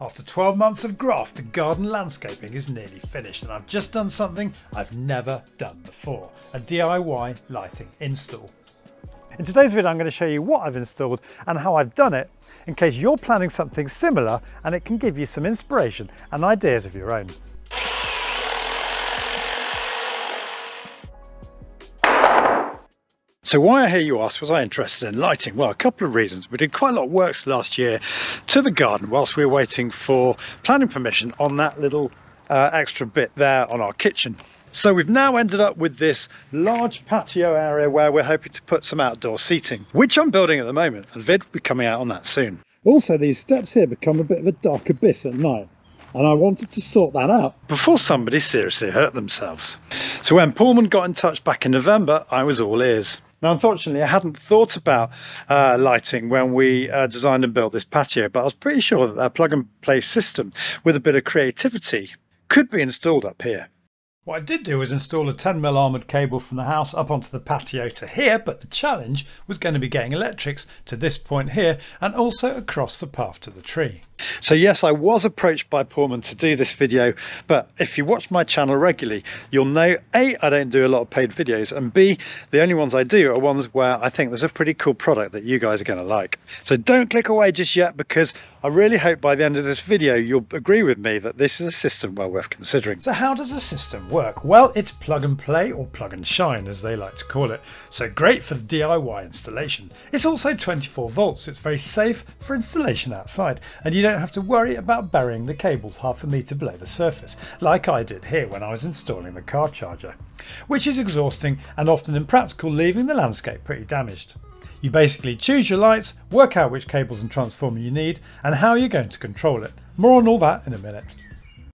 After 12 months of graft, the garden landscaping is nearly finished, and I've just done something I've never done before, a DIY lighting install. In today's video I'm going to show you what I've installed and how I've done it, in case you're planning something similar and it can give you some inspiration and ideas of your own. So why, I hear you ask, was I interested in lighting? Well, a couple of reasons. We did quite a lot of works last year to the garden whilst we were waiting for planning permission on that little extra bit there on our kitchen. So we've now ended up with this large patio area where we're hoping to put some outdoor seating, which I'm building at the moment. A vid will be coming out on that soon. Also, these steps here become a bit of a dark abyss at night, and I wanted to sort that out before somebody seriously hurt themselves. So when Pullman got in touch back in November, I was all ears. Now, unfortunately, I hadn't thought about lighting when we designed and built this patio, but I was pretty sure that a plug-and-play system with a bit of creativity could be installed up here. What I did do was install a 10mm armoured cable from the house up onto the patio to here, but the challenge was going to be getting electrics to this point here and also across the path to the tree. So yes, I was approached by Pullman to do this video, but if you watch my channel regularly, you'll know A, I don't do a lot of paid videos, and B, the only ones I do are ones where I think there's a pretty cool product that you guys are going to like. So don't click away just yet, because I really hope by the end of this video you'll agree with me that this is a system well worth considering. So how does the system work? Well, it's plug and play, or plug and shine as they like to call it. So great for the DIY installation. It's also 24 volts, so it's very safe for installation outside, and you don't have to worry about burying the cables half a metre below the surface, like I did here when I was installing the car charger, which is exhausting and often impractical, leaving the landscape pretty damaged. You basically choose your lights, work out which cables and transformer you need, and how you're going to control it. More on all that in a minute.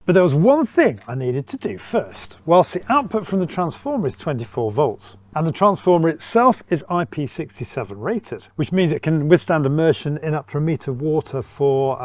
But there was one thing I needed to do first. Whilst the output from the transformer is 24 volts, and the transformer itself is IP67 rated, which means it can withstand immersion in up to a metre of water for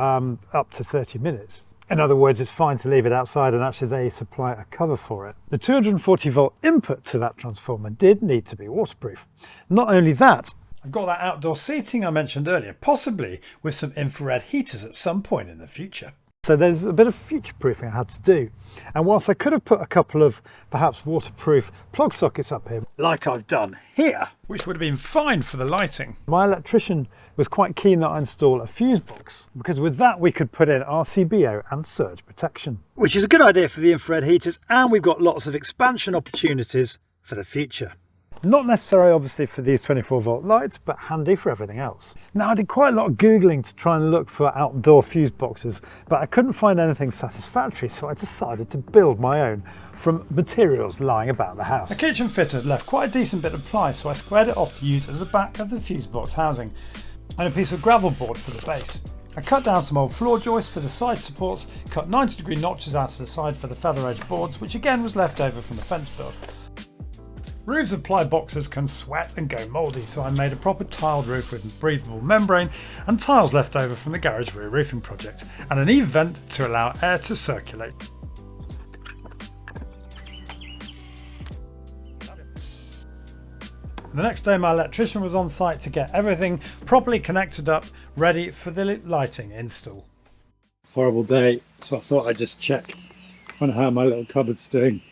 up to 30 minutes. In other words, it's fine to leave it outside, and actually they supply a cover for it. The 240 volt input to that transformer did need to be waterproof. Not only that, I've got that outdoor seating I mentioned earlier, possibly with some infrared heaters at some point in the future. So there's a bit of future proofing I had to do. And whilst I could have put a couple of perhaps waterproof plug sockets up here, like I've done here, which would have been fine for the lighting, my electrician was quite keen that I install a fuse box, because with that we could put in RCBO and surge protection, which is a good idea for the infrared heaters, and we've got lots of expansion opportunities for the future. Not necessary obviously for these 24 volt lights, but handy for everything else. Now, I did quite a lot of Googling to try and look for outdoor fuse boxes, but I couldn't find anything satisfactory, so I decided to build my own from materials lying about the house. The kitchen fitter had left quite a decent bit of ply, so I squared it off to use as the back of the fuse box housing, and a piece of gravel board for the base. I cut down some old floor joists for the side supports, cut 90-degree notches out to the side for the feather edge boards, which again was left over from the fence build. Roofs of ply boxes can sweat and go mouldy, so I made a proper tiled roof with breathable membrane and tiles left over from the garage rear roofing project, and an eave vent to allow air to circulate. The next day my electrician was on site to get everything properly connected up, ready for the lighting install. Horrible day, so I thought I'd just check on how my little cupboard's doing.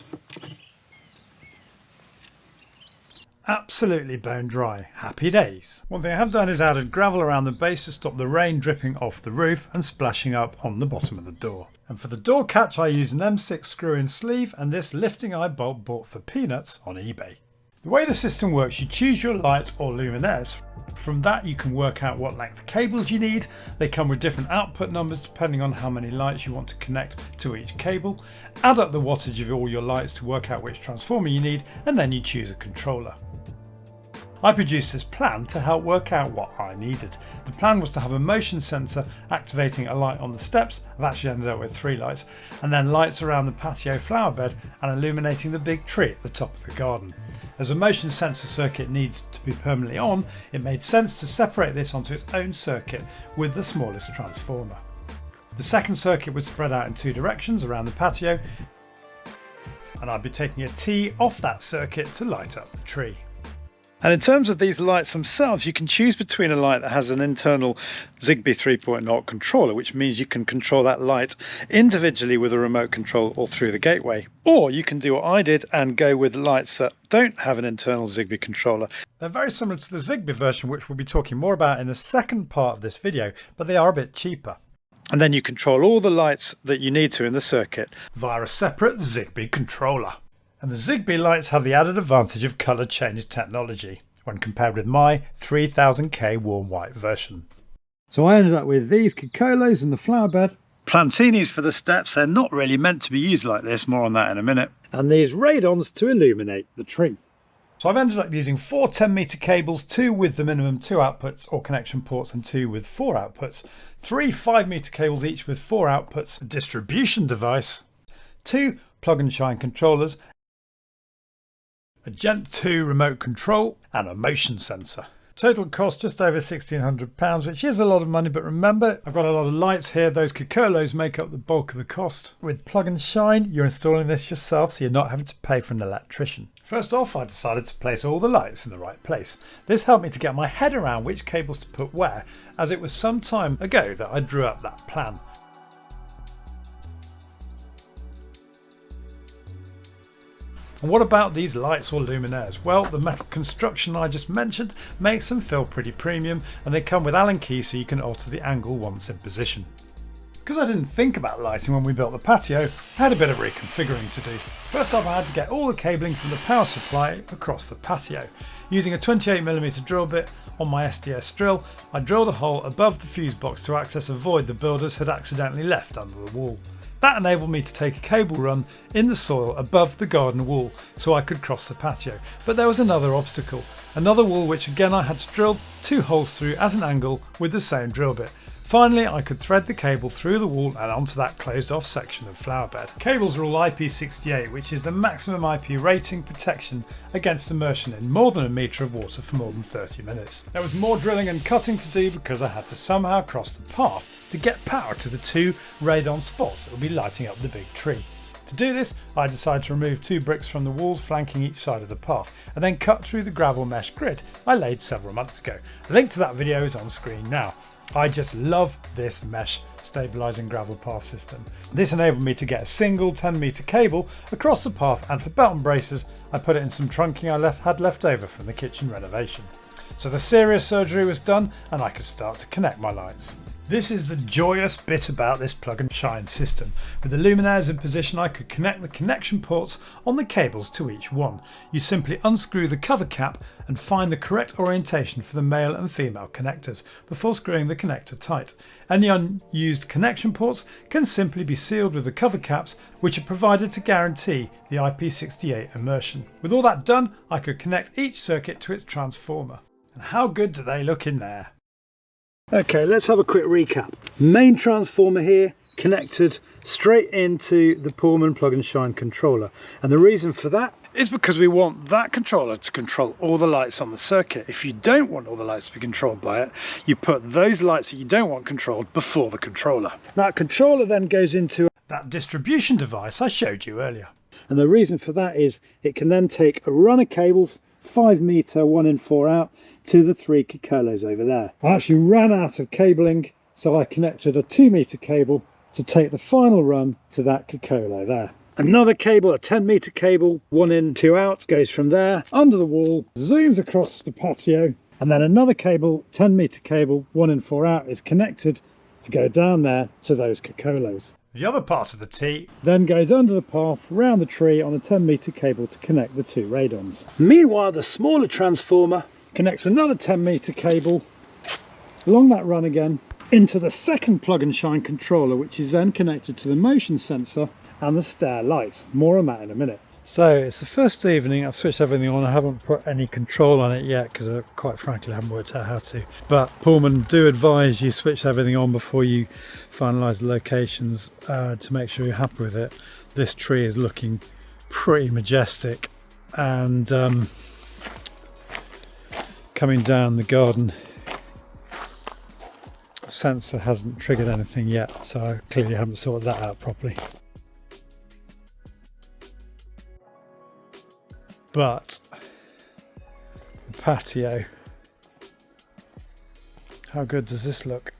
Absolutely bone dry. Happy days. One thing I have done is added gravel around the base to stop the rain dripping off the roof and splashing up on the bottom of the door. And for the door catch I use an M6 screw-in sleeve and this lifting eye bolt bought for peanuts on eBay. The way the system works, you choose your lights or luminaires. From that you can work out what length cables you need. They come with different output numbers depending on how many lights you want to connect to each cable. Add up the wattage of all your lights to work out which transformer you need, and then you choose a controller. I produced this plan to help work out what I needed. The plan was to have a motion sensor activating a light on the steps. I've actually ended up with 3 lights, and then lights around the patio flower bed and illuminating the big tree at the top of the garden. As a motion sensor circuit needs to be permanently on, it made sense to separate this onto its own circuit with the smallest transformer. The second circuit would spread out in 2 directions around the patio, and I'd be taking a T off that circuit to light up the tree. And in terms of these lights themselves, you can choose between a light that has an internal Zigbee 3.0 controller, which means you can control that light individually with a remote control or through the gateway. Or you can do what I did and go with lights that don't have an internal Zigbee controller. They're very similar to the Zigbee version, which we'll be talking more about in the second part of this video, but they are a bit cheaper. And then you control all the lights that you need to in the circuit via a separate Zigbee controller. And the Zigbee lights have the added advantage of colour change technology when compared with my 3000K warm white version. So I ended up with these Cocolos in the flower bed. Plantinis for the steps, they're not really meant to be used like this, more on that in a minute. And these radons to illuminate the tree. So I've ended up using 4 10-metre cables, 2 with the minimum 2 outputs or connection ports and 2 with 4 outputs, 3 5-metre cables each with 4 outputs, a distribution device, 2 plug and shine controllers, a Gent 2 remote control and a motion sensor. Total cost just over £1,600, which is a lot of money, but remember, I've got a lot of lights here. Those Cocolos make up the bulk of the cost. With plug and shine, you're installing this yourself, so you're not having to pay for an electrician. First off, I decided to place all the lights in the right place. This helped me to get my head around which cables to put where, as it was some time ago that I drew up that plan. And what about these lights or luminaires? Well, the metal construction I just mentioned makes them feel pretty premium, and they come with Allen keys so you can alter the angle once in position. Because I didn't think about lighting when we built the patio, I had a bit of reconfiguring to do. First off, I had to get all the cabling from the power supply across the patio. Using a 28mm drill bit on my SDS drill, I drilled a hole above the fuse box to access a void the builders had accidentally left under the wall. That enabled me to take a cable run in the soil above the garden wall so I could cross the patio. But there was another obstacle, another wall which again I had to drill 2 holes through at an angle with the same drill bit. Finally, I could thread the cable through the wall and onto that closed off section of flower bed. Cables are all IP68, which is the maximum IP rating protection against immersion in more than a metre of water for more than 30 minutes. There was more drilling and cutting to do because I had to somehow cross the path to get power to the 2 radon spots that will be lighting up the big tree. To do this, I decided to remove 2 bricks from the walls flanking each side of the path and then cut through the gravel mesh grid I laid several months ago. A link to that video is on screen now. I just love this mesh stabilising gravel path system. This enabled me to get a single 10-metre cable across the path, and for belt and braces I put it in some trunking I had left over from the kitchen renovation. So the serious surgery was done and I could start to connect my lights. This is the joyous bit about this plug and shine system. With the luminaires in position, I could connect the connection ports on the cables to each one. You simply unscrew the cover cap and find the correct orientation for the male and female connectors before screwing the connector tight. Any unused connection ports can simply be sealed with the cover caps, which are provided to guarantee the IP68 immersion. With all that done, I could connect each circuit to its transformer. And how good do they look in there? Okay, let's have a quick recap. Main transformer here connected straight into the Pullman plug and shine controller, and the reason for that is because we want that controller to control all the lights on the circuit. If you don't want all the lights to be controlled by it, you put those lights that you don't want controlled before the controller. That controller then goes into that distribution device I showed you earlier, and the reason for that is it can then take a run of cables 5 metre 1 in 4 out to the 3 Cocolos over there. I actually ran out of cabling, so I connected a 2 metre cable to take the final run to that Cocolo there. Another cable, a 10 metre cable 1 in 2 out, goes from there under the wall, zooms across the patio, and then another cable, 10 metre cable 1 in 4 out, is connected to go down there to those Cocolos. The other part of the T then goes under the path round the tree on a 10 metre cable to connect the 2 radons. Meanwhile, the smaller transformer connects another 10 metre cable along that run again into the second plug and shine controller, which is then connected to the motion sensor and the stair lights. More on that in a minute. So it's the first evening, I've switched everything on. I haven't put any control on it yet because I quite frankly haven't worked out how to. But Pullman do advise you switch everything on before you finalise the locations to make sure you're happy with it. This tree is looking pretty majestic, and coming down the garden sensor hasn't triggered anything yet, so I clearly haven't sorted that out properly. But the patio. How good does this look?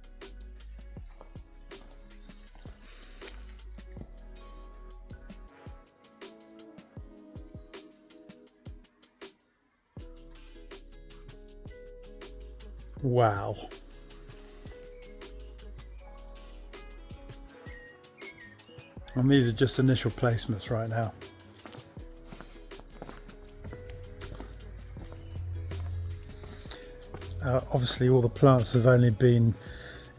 Wow. And these are just initial placements right now. Obviously all the plants have only been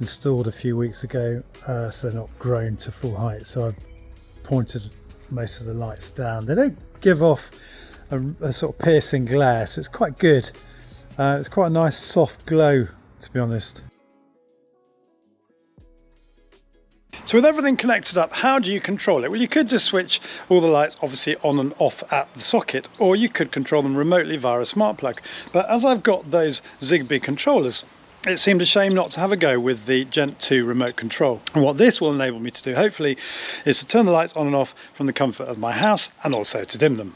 installed a few weeks ago, so they're not grown to full height. So I've pointed most of the lights down. They don't give off a sort of piercing glare, so it's quite good. It's quite a nice soft glow, to be honest. So with everything connected up, how do you control it? Well, you could just switch all the lights obviously on and off at the socket, or you could control them remotely via a smart plug. But as I've got those Zigbee controllers, it seemed a shame not to have a go with the Gen 2 remote control. And what this will enable me to do, hopefully, is to turn the lights on and off from the comfort of my house, and also to dim them.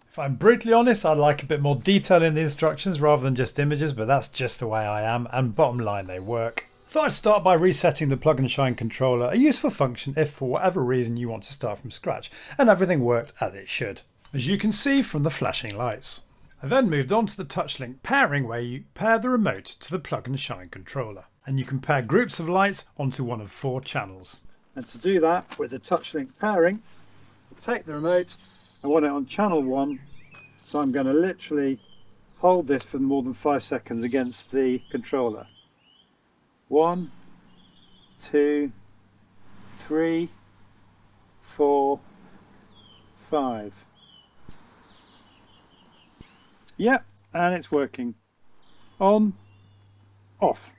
If I'm brutally honest, I'd like a bit more detail in the instructions rather than just images, but that's just the way I am, and bottom line, they work. Thought I'd start by resetting the plug and shine controller, a useful function if for whatever reason you want to start from scratch, and everything worked as it should, as you can see from the flashing lights. I then moved on to the touchlink pairing, where you pair the remote to the plug and shine controller, and you can pair groups of lights onto one of 4 channels. And to do that with the touchlink pairing, take the remote, I want it on channel 1, so I'm going to literally hold this for more than 5 seconds against the controller. 1, 2, 3, 4, 5. Yep, and it's working. On, off.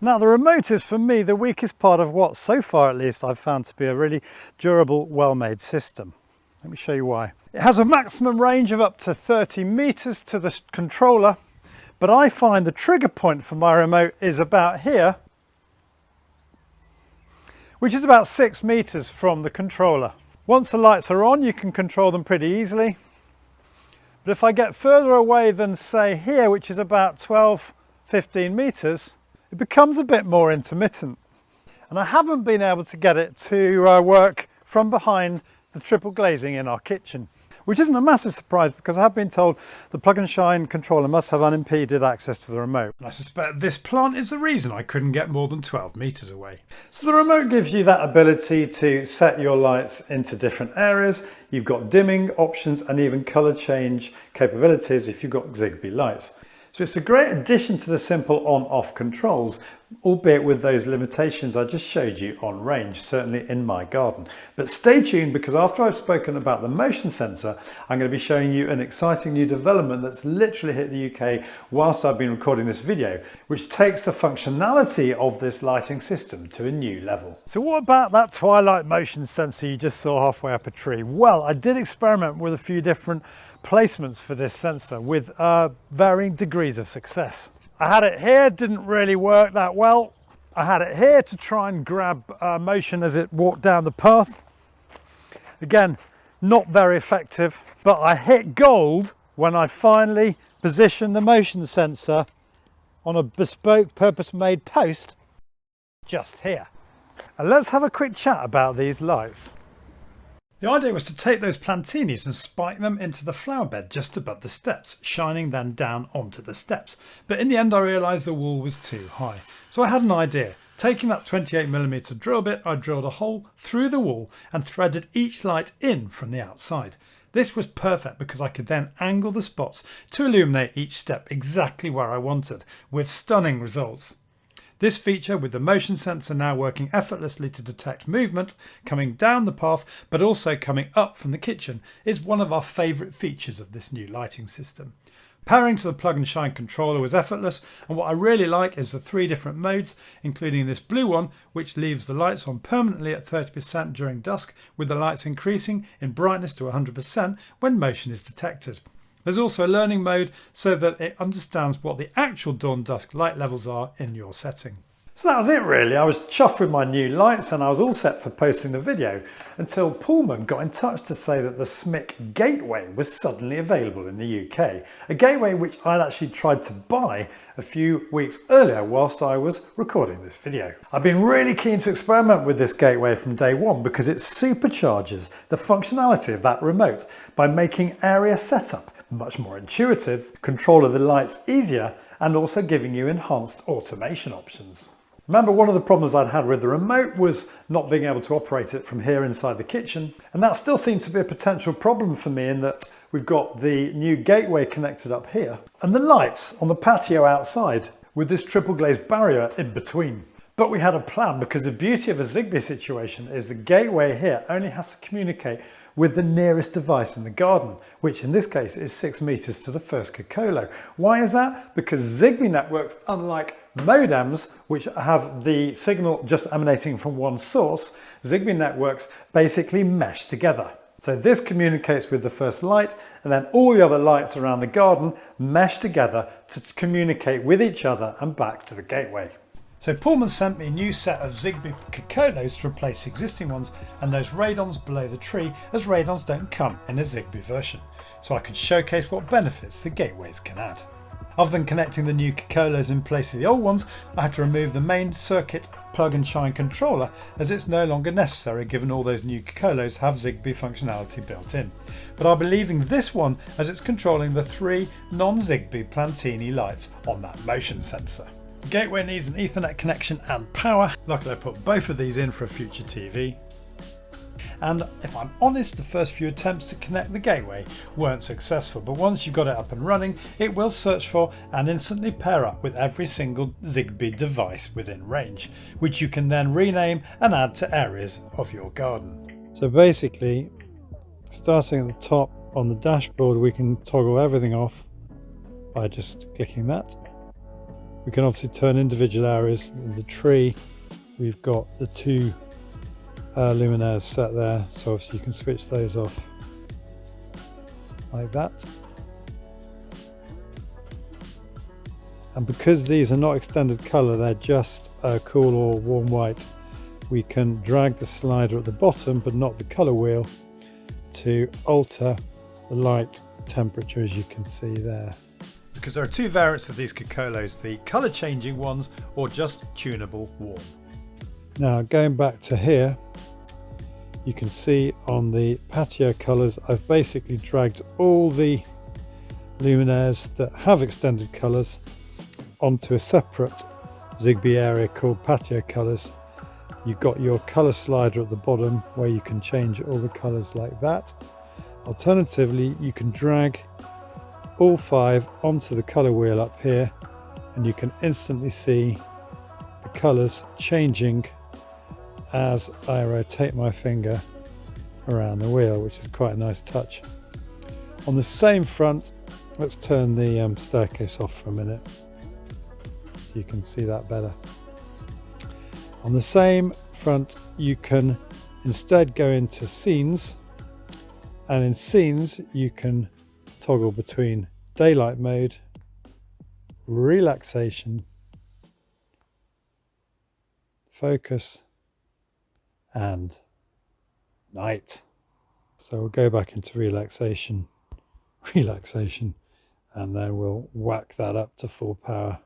Now the remote is for me the weakest part of what, so far at least, I've found to be a really durable, well-made system. Let me show you why. It has a maximum range of up to 30 meters to the controller, but I find the trigger point for my remote is about here, which is about 6 meters from the controller. Once the lights are on, you can control them pretty easily. But if I get further away than, say, here, which is about 12-15 meters, it becomes a bit more intermittent. And I haven't been able to get it to work from behind the triple glazing in our kitchen, which isn't a massive surprise because I have been told the plug and shine controller must have unimpeded access to the remote. And I suspect this plant is the reason I couldn't get more than 12 meters away. So the remote gives you that ability to set your lights into different areas. You've got dimming options and even color change capabilities if you've got Zigbee lights. So it's a great addition to the simple on-off controls, albeit with those limitations I just showed you on range, certainly in my garden. But stay tuned, because after I've spoken about the motion sensor, I'm going to be showing you an exciting new development that's literally hit the UK whilst I've been recording this video, which takes the functionality of this lighting system to a new level. So what about that twilight motion sensor you just saw halfway up a tree? Well, I did experiment with a few different placements for this sensor with varying degrees of success. I had it here, didn't really work that well. I had it here to try and grab motion as it walked down the path. Again, not very effective, but I hit gold when I finally positioned the motion sensor on a bespoke purpose-made post just here. And let's have a quick chat about these lights. The idea was to take those plantinis and spike them into the flower bed just above the steps, shining then down onto the steps. But in the end I realised the wall was too high. So I had an idea. Taking that 28mm drill bit, I drilled a hole through the wall and threaded each light in from the outside. This was perfect because I could then angle the spots to illuminate each step exactly where I wanted, with stunning results. This feature, with the motion sensor now working effortlessly to detect movement coming down the path but also coming up from the kitchen, is one of our favourite features of this new lighting system. Pairing to the plug and shine controller was effortless, and what I really like is the 3 different modes, including this blue one which leaves the lights on permanently at 30% during dusk, with the lights increasing in brightness to 100% when motion is detected. There's also a learning mode so that it understands what the actual dawn-dusk light levels are in your setting. So that was it really. I was chuffed with my new lights and I was all set for posting the video until Pullman got in touch to say that the Smik Gateway was suddenly available in the UK. A gateway which I'd actually tried to buy a few weeks earlier whilst I was recording this video. I've been really keen to experiment with this gateway from day one because it supercharges the functionality of that remote by making area setup much more intuitive, control of the lights easier, and also giving you enhanced automation options. Remember, one of the problems I'd had with the remote was not being able to operate it from here inside the kitchen, and that still seemed to be a potential problem for me in that we've got the new gateway connected up here and the lights on the patio outside with this triple glazed barrier in between. But we had a plan because the beauty of a Zigbee situation is the gateway here only has to communicate with the nearest device in the garden, which in this case is 6 meters to the first Cocolo. Why is that? Because Zigbee networks, unlike modems, which have the signal just emanating from one source, Zigbee networks basically mesh together. So this communicates with the first light, and then all the other lights around the garden mesh together to communicate with each other and back to the gateway. So Pullman sent me a new set of Zigbee Cocolos to replace existing ones and those radons below the tree, as radons don't come in a Zigbee version, so I could showcase what benefits the gateways can add. Other than connecting the new Cocolos in place of the old ones, I had to remove the main circuit plug and shine controller as it's no longer necessary given all those new Cocolos have Zigbee functionality built in. But I'll be leaving this one as it's controlling the 3 non-Zigbee Plantini lights on that motion sensor. The gateway needs an Ethernet connection and power. Luckily I put both of these in for a future TV. And if I'm honest, the first few attempts to connect the gateway weren't successful, but once you've got it up and running, it will search for and instantly pair up with every single Zigbee device within range, which you can then rename and add to areas of your garden. So basically, starting at the top on the dashboard, we can toggle everything off by just clicking that. We can obviously turn individual areas. In the tree, we've got the 2 luminaires set there, so obviously you can switch those off like that. And because these are not extended color, they're just cool or warm white, we can drag the slider at the bottom but not the color wheel to alter the light temperature, as you can see there. Because there are 2 variants of these Cocolos, the colour changing ones or just tunable warm. Now going back to here, you can see on the patio colours I've basically dragged all the luminaires that have extended colours onto a separate Zigbee area called patio colours. You've got your colour slider at the bottom where you can change all the colours like that. Alternatively, you can drag all 5 onto the colour wheel up here and you can instantly see the colours changing as I rotate my finger around the wheel, which is quite a nice touch. On the same front, let's turn the staircase off for a minute so you can see that better. On the same front, you can instead go into scenes, and in scenes you can toggle between daylight mode, relaxation, focus, and night. So we'll go back into relaxation, and then we'll whack that up to full power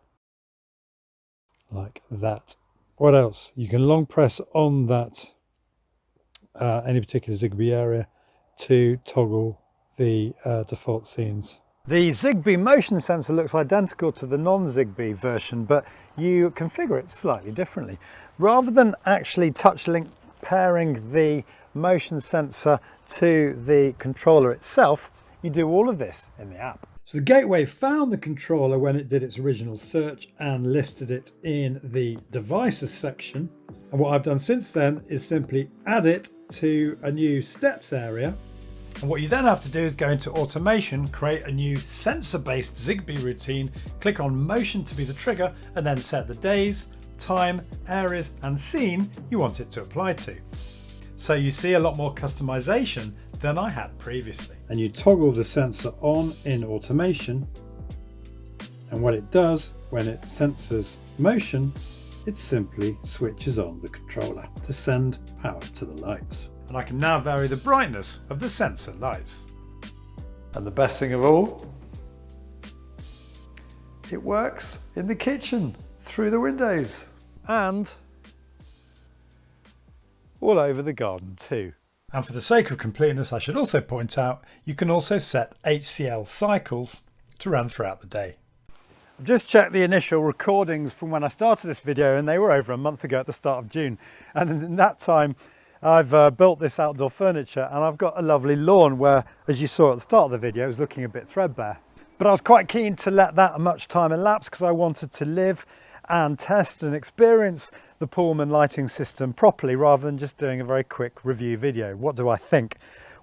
like that. What else? You can long press on that any particular Zigbee area to toggle the default scenes. The Zigbee motion sensor looks identical to the non-Zigbee version, but you configure it slightly differently. Rather than actually touch link pairing the motion sensor to the controller itself, you do all of this in the app. So the gateway found the controller when it did its original search and listed it in the devices section. And what I've done since then is simply add it to a new steps area. And what you then have to do is go into automation, create a new sensor-based Zigbee routine, click on motion to be the trigger, and then set the days, time, areas, and scene you want it to apply to. So you see a lot more customization than I had previously. And you toggle the sensor on in automation, and what it does when it senses motion it simply switches on the controller to send power to the lights. And I can now vary the brightness of the sensor lights. And the best thing of all, it works in the kitchen through the windows and all over the garden too. And for the sake of completeness, I should also point out you can also set HCL cycles to run throughout the day. I've just checked the initial recordings from when I started this video, and they were over a month ago at the start of June. And in that time I've built this outdoor furniture, and I've got a lovely lawn where, as you saw at the start of the video, it was looking a bit threadbare. But I was quite keen to let that much time elapse because I wanted to live and test and experience the Pullman lighting system properly, rather than just doing a very quick review video. What do I think?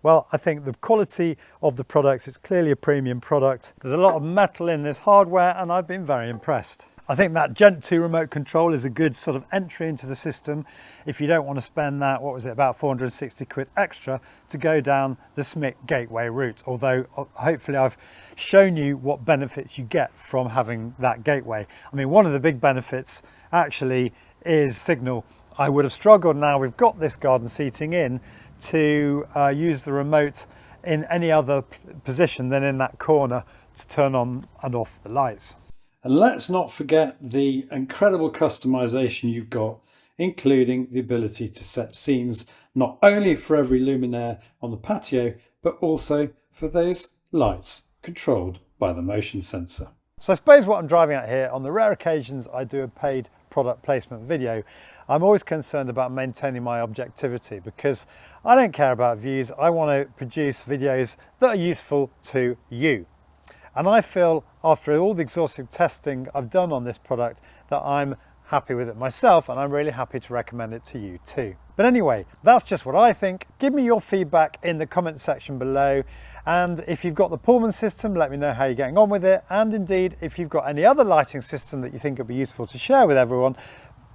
Well, I think the quality of the products, it's clearly a premium product. There's a lot of metal in this hardware, and I've been very impressed. I think that Gen 2 remote control is a good sort of entry into the system if you don't want to spend that, what was it, about 460 quid extra to go down the Smik Gateway route. Although hopefully I've shown you what benefits you get from having that gateway. I mean, one of the big benefits actually is signal. I would have struggled, now we've got this garden seating in, to use the remote in any other position than in that corner to turn on and off the lights. And let's not forget the incredible customization you've got, including the ability to set scenes not only for every luminaire on the patio, but also for those lights controlled by the motion sensor. So I suppose what I'm driving at here, on the rare occasions I do a paid product placement video, I'm always concerned about maintaining my objectivity, because I don't care about views. I want to produce videos that are useful to you. And I feel, after all the exhaustive testing I've done on this product, that I'm happy with it myself, and I'm really happy to recommend it to you too. But anyway, that's just what I think. Give me your feedback in the comment section below, and if you've got the Pullman system, let me know how you're getting on with it. And indeed, if you've got any other lighting system that you think would be useful to share with everyone,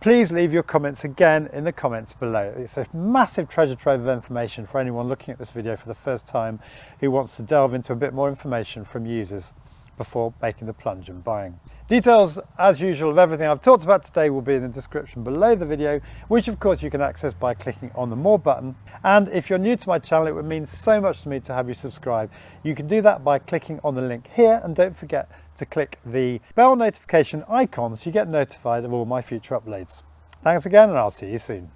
please leave your comments again in the comments below. It's a massive treasure trove of information for anyone looking at this video for the first time who wants to delve into a bit more information from users before making the plunge and buying. Details, as usual, of everything I've talked about today will be in the description below the video, which of course you can access by clicking on the More button. And if you're new to my channel, it would mean so much to me to have you subscribe. You can do that by clicking on the link here, and don't forget to click the bell notification icon so you get notified of all my future uploads. Thanks again, and I'll see you soon.